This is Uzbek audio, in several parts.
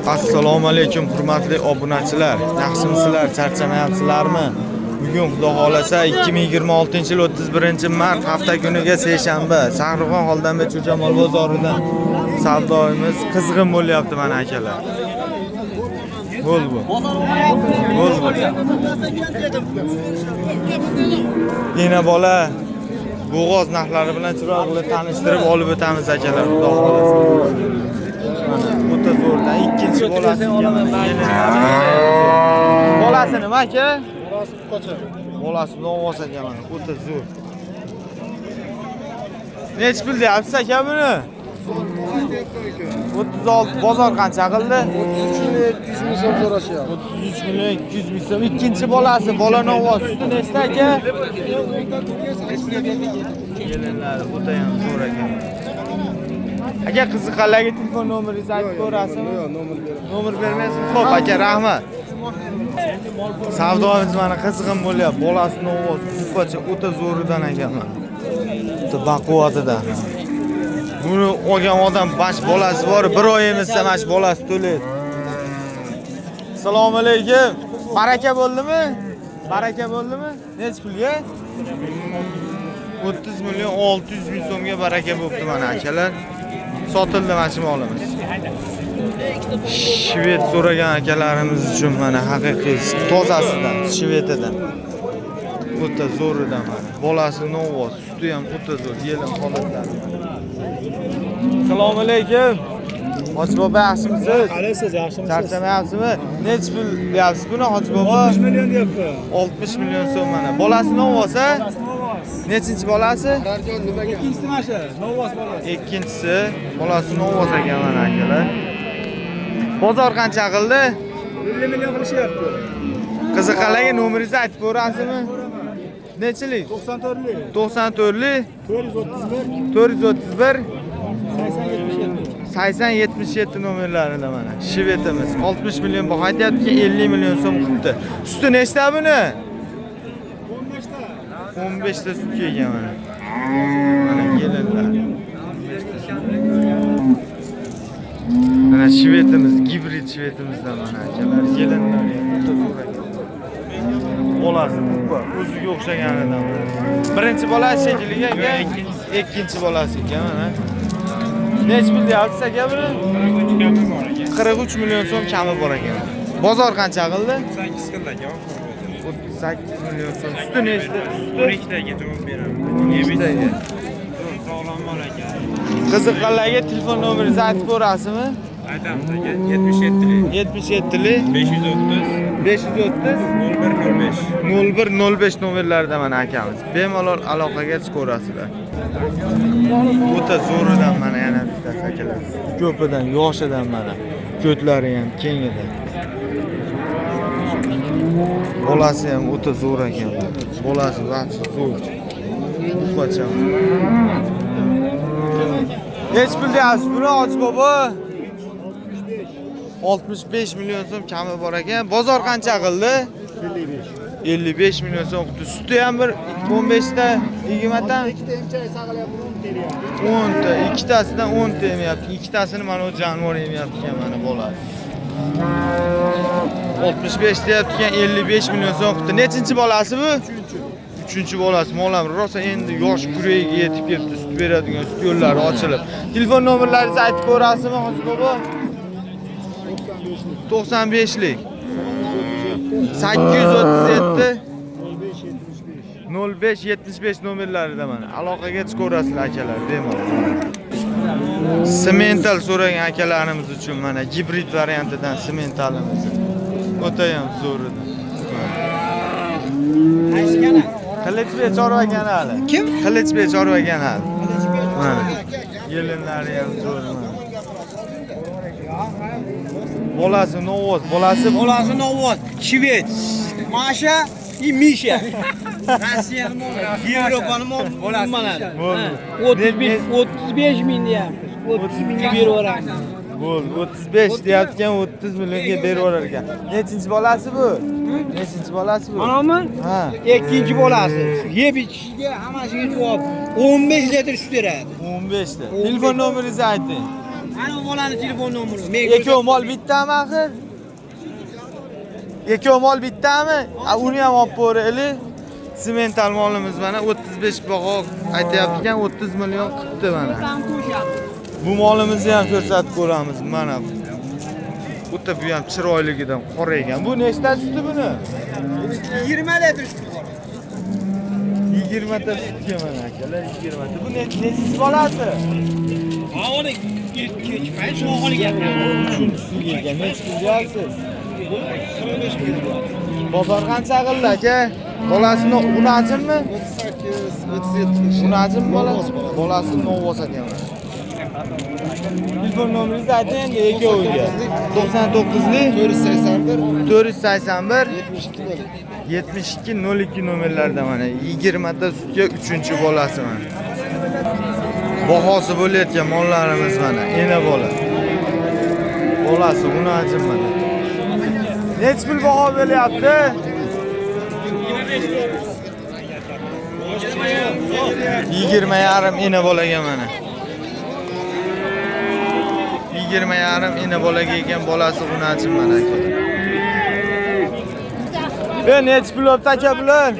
Assalomu alaykum hurmatli obunachilar. Yaxshimisizlar, charchamayapsizlarmi? Bugun xudo xolasa 2026-yil 31-mart hafta kuniga seshanba Shahrixon Xoldambe Cho'jamol bozoridan savdoimiz qizg'in bo'lyapti mana akalar. Bo'l bu. Yana bola bo'g'oz narxlari bilan chiroqli tanishtirib olib o'tamiz akalar, xudo xolasa. O'ta zo'rdan ikkinchi bolasi bolasi nima aka? Bolasi qocha. Bolasi novvos aka mana, o'ta zo'r. Nech pul deyapsiz aka buni? 36 bozor qancha qildi? 33 ming so'm so'rashyapti. 33 million 200 ming so'm. Ikkinchi bolasi, bola novvos. Suti nechta aka? Kelinlar o'ta ham zo'r ekan. Aka qiziqlarga telefon nomeringizni aytib ko'rasizmi? Yo'q, nomer beraman. Nomer bermaysiz? Xo'p, aka, rahmat. Savdoimiz mana qizg'in bo'lyapti. Bolasi novvos, kupacha o'ta zo'ridan ekan mana. O'ta baquvvatidan. Buni olgan odam bash bolasi bor, bir oy emizsa mash bolasi to'laydi. Assalomu alaykum. Baraka bo'ldimi? Baraka bo'ldimi? Nech pulga? 30 million 600 ming so'mga baraka bo'pti mana akalar. Sotildi mana shu molimiz. Shved so'ragan akalarimiz uchun mana haqiqiy tozasidan, shvedidan. O'ta zo'ridan mana. Bolasi novvos, suti ham o'ta zo'r, yelin holatlar. Assalomu alaykum. Hoji bobo yaxshimisiz? Qalaysiz, yaxshimisiz? Charchamayapsizmi? Nech pul deyapsiz buni Hoji bobo? 60 million deyapti. 60 million so'm mana. Bolasi novvos a? Nechinchi bolasi? Darjon nimaga? Ikkinchisi mana shu, novvos bolasi. Ikkinchisi bolasi novvos ekan mana akalar. Bozor qancha qildi? 50 million qilishyapti. Qiziqlarga nomeringizni aytib ko'rasizmi? Nechilik? 94lik. 94lik 431 431 8077. 8077 nomerlarida mana. Shvetimiz 60 million baho aytyapti, 50 million so'm qilibdi. Suti nechta buni? 15 ta. 15 ta sut kelgan mana. Mana kelinlar. Mana shvetimiz, gibrid shvetimizdan mana akalar. Kelinlar o'ta zo'r ekan. Bolasi kupa, o'ziga o'xshaganidan. Birinchi bolasi shekilli ekan, ikkinchi bolasi ekan mana. Nech pul deyapsiz aka buni? 43 million so'm kami bor ekan. Bozor qancha qildi? 38 qildi aka. 38 million so'm. Suti nechta? 12 taga javob beraman. 12 taga. Sog'lom bola aka. Qiziqqanlarga telefon nomeringizni aytib ko'rasizmi? Aytamiz aka. 77lik 77lik 530 530 0105. 0105 nomerlarida mana akamiz. Bemalol aloqaga chiqaverasizlar. O'ta zo'ridan mana yana bitta akalar. Ko'pidan, yoshidan mana. Ko'tlari ham kengidan. Bolasi ham o'ta zo'r ekan. Bolasi vaqti zo'r. Upacha. Nech pul deyapsiz buni Hoji bobo? 65 million so'm kami bor ekan. Bozor qancha qildi? 55 million so'm qildi. Suti ham bir 15 ta, 20 ta. Ikkita emchak saqlayapti, 10 teryapti. 10 ta, ikkitasidan 10 ta emyapti. Ikkitasini mana o jonivor emyapti ekan mana bolasi. 65 deyapti ekan, 55 million so'm qildi. Nechinchi bolasi bu? 3-chi bolasi. Molam rosa endi yosh kuragiga yetib kelibdi, sut beradigan sut yo'llari ochilib. Telefon nomerlaringizni aytib ko'rasizmi Hoji bobo? 95lik 837 0575 nomerlarida mana. Aloqaga chiqaverasizlar akalar, bemalol. Semental so'ragan akalarimiz uchun mana gibrid variantidan sementalimiz. O'ta ham zo'r edi. Qilichbek chorva kanali. Kim? Qilichbek chorva kanali. Mana. Yelinlari ham zo'r mana. Bolasi novvos, bolasi novvos, shved, Masha и Misha. Rossiyaning mo'li, Yevropaning mo'li. 35 ming deyapmiz. 30 mingga berib yuboramiz. Bo'l, 35 deyotgan 30 millionga berib yuborar ekan. Nechinchi bolasi bu? Nechinchi bolasi bu? Manami? Ha. Ikkinchi bolasi. Yeb ichishiga hammasiga javob 15 litr sut beradi. 15 ta. Telefon nomeringizni ayting. Mana bu bolani telefon nomeri. Ikkovi mol bittami axir? Ikkovi mol bittami? Uni ham olib ko'raylik. Semental molimiz mana 35 baho aytayapti ekan, 30 million qilibdi mana. Bu molimizni ham ko'rsatib ko'ramiz mana. O'ta bu ham chiroyligidan qoraygan. Bu nechta suti buni? 20 litr suti bor. 20 ta sutga mana akalar, 20 ta. Bu nechisi bolasi? Ha, uni kechmay so'g'ili gapiradi. Uchinchisiga ekan. Necha pul deyapsiz? 25 million. Bozor qancha qildi aka? Bolasini unajimmi? 38, 37. Unajim bolasi? Bolasini novvoz ekan. Telefon nomeringizni ayting endi ikkoviga. 99lik 481 481 72 7202 nomerlarda mana 20 ta sutga 3-bolasi mana. Bahosi bo'layotgan mollarimiz mana, ena bola. Bolasi unajim mana. Necha pul baho beryapti? 20,5 ena bolaga mana. 20,5 ena bolaga ekan, bolasi unajim mana aka. Ben necha pul olibdi aka bular?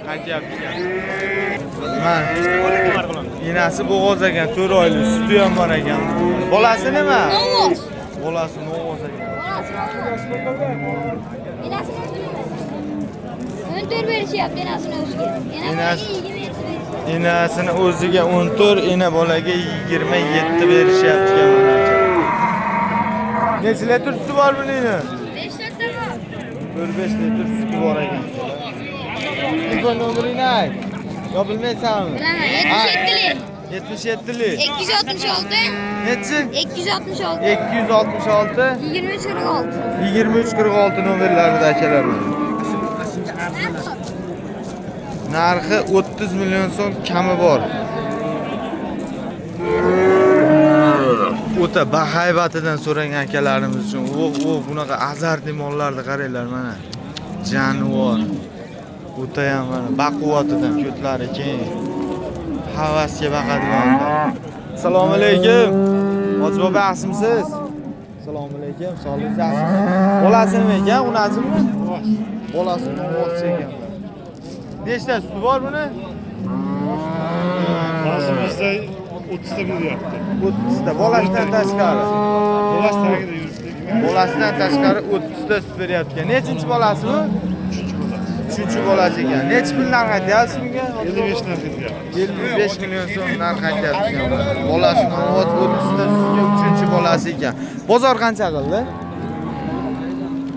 Qaytyapti ekan. Mana enasi bo'g'oz ekan, 4 oylik, suti ham bor ekan. Bolasi nima? Novvoz. Bolasi novvoz ekan. Önter berishyapti enasini o'ziga. Enasini o'ziga 14, ena bolaga 27 berishyapti ekan mana aka. Necha litr suti bor buning? 5 litr bor. 4-5 litr suti bor ekan. Telefon nomeringni ayt. Yo bilmaysanmi? Bilaman. 77lik. 77lik. 266. Nechi? 266. 266 2346. 2346 nomerlarida akalar. Narxi 30 million so'm kami bor. O'ta bahaybatidan so'ragan akalarimiz uchun bunaqa azartli mollarni qaranglar mana. Jonivor. O'ta ham mana baquvvatidan ko'tlari keng. Havasga baqadigan. Assalomu alaykum. Hoji bobo yaxshimisiz? Assalomu alaykum. Sog'ligingiz yaxshimi? Bolasi nima ekan? Unazimi? Bolasi novvoz ekan. Nechta suti bor buni? Boshimizda 30 ta bo'lyapti. 30 ta. Bolasidan tashqari. Bolasi tagida yuribdi. Bolasidan tashqari 30 ta sut beryapti ekan. Nechinchi bolasi bu? 3-chi bolasi ekan. Necha pul narx aytyapsiz bunga? 55 narx etyapti. 55 million so'm narx aytyapti ekan. Bolasi novvoz 30 ta sutga 3-chi bolasi ekan. Bozor qancha qildi?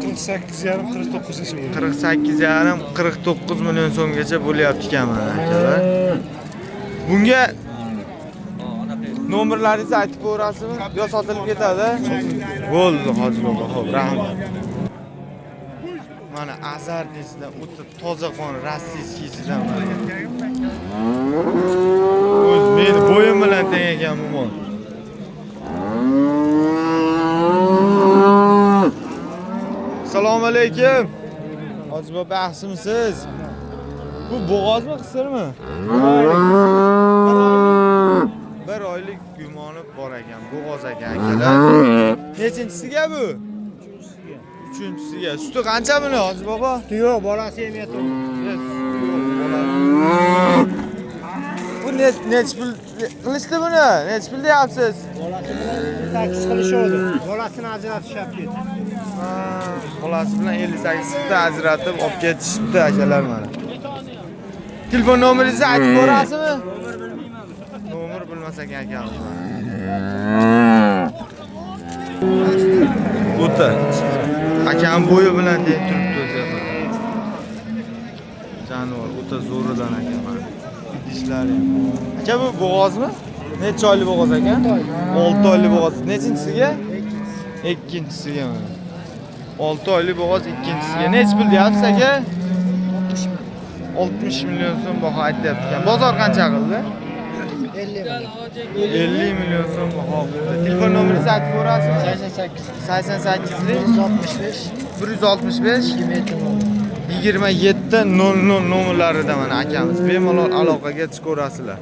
48,5 49 bo'ldi. 48,5 49 million so'mgacha bo'lyapti ekan mana akalar. Bunga nomerlaringizni aytib ko'rasizmi? Yo sotilib ketadi? Bo'ldi, hoji bobo. Xo'p, rahmat. Mana azartisidan o'ta toza qon rossiyskidan mana. O'z meni bo'yim bilan teng ekan bu mol. Assalomu alaykum. Hoji bobo yaxshimisiz? Bu bo'g'ozmi, qisirmi? 1 oylik gumoni bor ekan, bo'g'oz ekan akalar. Nechinchisiga bu? 3-chisiga. Suti qancha buni, hoji bobo? Yo'q, bolasi yemayapti. Bu nech pul qilishdi buni? Nech pul deyapsiz? Bolasi bilan taksiz qilishadi. Bolasini ajratishyapti. Bolasi bilan 58 sutni ajratib olib ketishibdi akalar mana. Telefon nomeringizni aytib ko'rasizmi? Nomer bilmas ekan akamiz. O'ta. Akam bo'yi bilan deb turibdi o'zi. Jonivor o'ta zo'ridan aka mana. Idishlari. Aka bu bo'g'ozmi? Necha oylik bo'g'oz ekan? 6 oylik bo'g'oz. Nechinchisiga? Ikkinchisiga mana. 6 oylik bo'g'oz ikkinchisiga. Necha pul deyapsiz aka? 60 million so'm baho aytyapti ekan. Bozor qancha qildi? 50 million so'm baho qildi. Telefon nomeringizni aytib ko'rasizmi? 88 165 27 00 nomerlarida mana akamiz. Bemalol aloqaga chiqaverasizlar.